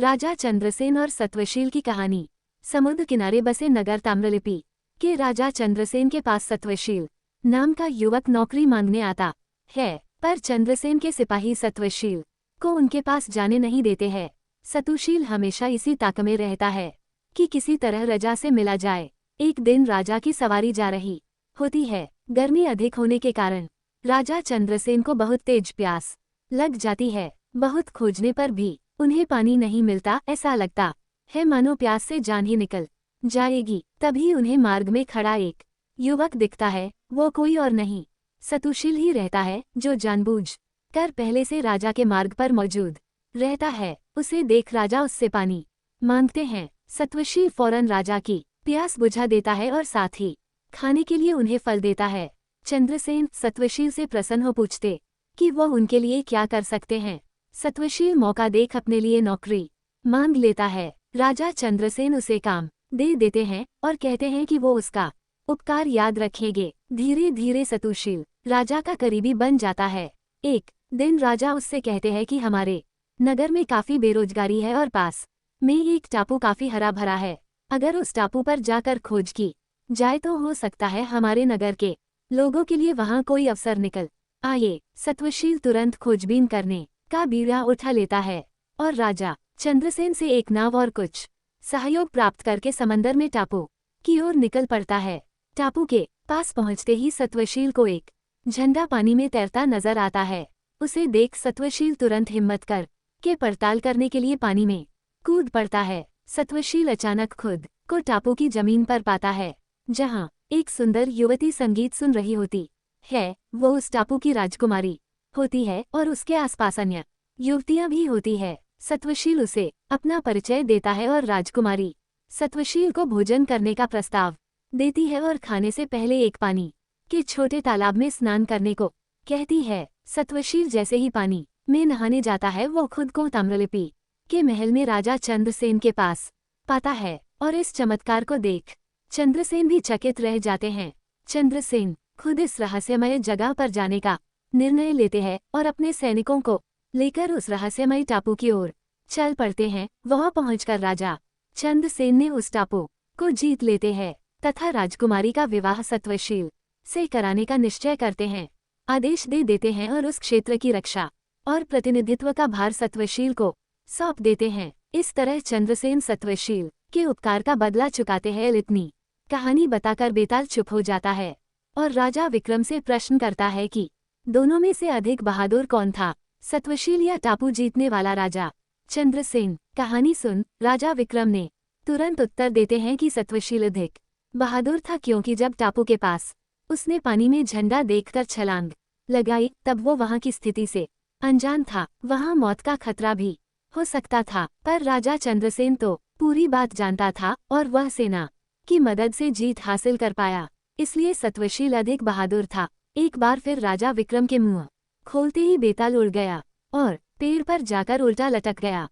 राजा चंद्रसेन और सत्वशील की कहानी। समुद्र किनारे बसे नगर ताम्रलिपि के राजा चंद्रसेन के पास सत्वशील नाम का युवक नौकरी मांगने आता है, पर चंद्रसेन के सिपाही सत्वशील को उनके पास जाने नहीं देते हैं। सतुशील हमेशा इसी ताक में रहता है कि किसी तरह राजा से मिला जाए। एक दिन राजा की सवारी जा रही होती है। गर्मी अधिक होने के कारण राजा चंद्रसेन को बहुत तेज प्यास लग जाती है। बहुत खोजने पर भी उन्हें पानी नहीं मिलता। ऐसा लगता है मानो प्यास से जान ही निकल जाएगी। तभी उन्हें मार्ग में खड़ा एक युवक दिखता है। वो कोई और नहीं, सतुशील ही रहता है, जो जानबूझ कर पहले से राजा के मार्ग पर मौजूद रहता है। उसे देख राजा उससे पानी मांगते हैं। सत्वशील फौरन राजा की प्यास बुझा देता है और साथ ही खाने के लिए उन्हें फल देता है। चंद्रसेन सत्वशील से प्रसन्न हो पूछते कि वो उनके लिए क्या कर सकते हैं। सत्वशील मौका देख अपने लिए नौकरी मांग लेता है। राजा चंद्रसेन उसे काम दे देते हैं और कहते हैं कि वो उसका उपकार याद रखेंगे। धीरे धीरे सतुशील राजा का करीबी बन जाता है। एक दिन राजा उससे कहते हैं कि हमारे नगर में काफी बेरोजगारी है और पास में एक टापू काफी हरा भरा है। अगर उस टापू पर जाकर खोज की जाए तो हो सकता है हमारे नगर के लोगों के लिए वहां कोई अवसर निकल आए। सत्वशील तुरंत खोजबीन करने का बीड़ा उठा लेता है और राजा चंद्रसेन से एक नाव और कुछ सहयोग प्राप्त करके समंदर में टापू की ओर निकल पड़ता है। टापू के पास पहुंचते ही सत्वशील को एक झंडा पानी में तैरता नजर आता है। उसे देख सत्वशील तुरंत हिम्मत कर के पड़ताल करने के लिए पानी में कूद पड़ता है। सत्वशील अचानक खुद को टापू की जमीन पर पाता है, जहां एक सुंदर युवती संगीत सुन रही होती है। वो उस टापू की राजकुमारी होती है और उसके आसपास अन्य युवतियां भी होती है। सत्वशील उसे अपना परिचय देता है और राजकुमारी सत्वशील को भोजन करने का प्रस्ताव देती है और खाने से पहले एक पानी के छोटे तालाब में स्नान करने को कहती है। सत्वशील जैसे ही पानी में नहाने जाता है, वो खुद को ताम्रलिपि के महल में राजा चंद्रसेन के पास पाता है और इस चमत्कार को देख चंद्रसेन भी चकित रह जाते हैं। चंद्रसेन खुद इस रहस्यमय जगह पर जाने का निर्णय लेते हैं और अपने सैनिकों को लेकर उस रहस्यमय टापू की ओर चल पड़ते हैं। वहां पहुंचकर राजा चंद्रसेन ने उस टापू को जीत लेते हैं तथा राजकुमारी का विवाह सत्वशील से कराने का निश्चय करते हैं, आदेश दे देते हैं और उस क्षेत्र की रक्षा और प्रतिनिधित्व का भार सत्वशील को सौंप देते हैं। इस तरह चंद्रसेन सत्वशील के उपकार का बदला चुकाते हैं। इतनी कहानी बताकर बेताल चुप हो जाता है और राजा विक्रम से प्रश्न करता है कि दोनों में से अधिक बहादुर कौन था, सत्वशील या टापू जीतने वाला राजा चंद्रसेन। कहानी सुन राजा विक्रम ने तुरंत उत्तर देते हैं कि सत्वशील अधिक बहादुर था, क्योंकि जब टापू के पास उसने पानी में झंडा देखकर छलांग लगाई तब वो वहां की स्थिति से अनजान था। वहां मौत का खतरा भी हो सकता था, पर राजा चंद्रसेन तो पूरी बात जानता था और वह सेना की मदद से जीत हासिल कर पाया, इसलिए सत्वशील अधिक बहादुर था। एक बार फिर राजा विक्रम के मुंह खोलते ही बेताल उड़ गया और पेड़ पर जाकर उल्टा लटक गया।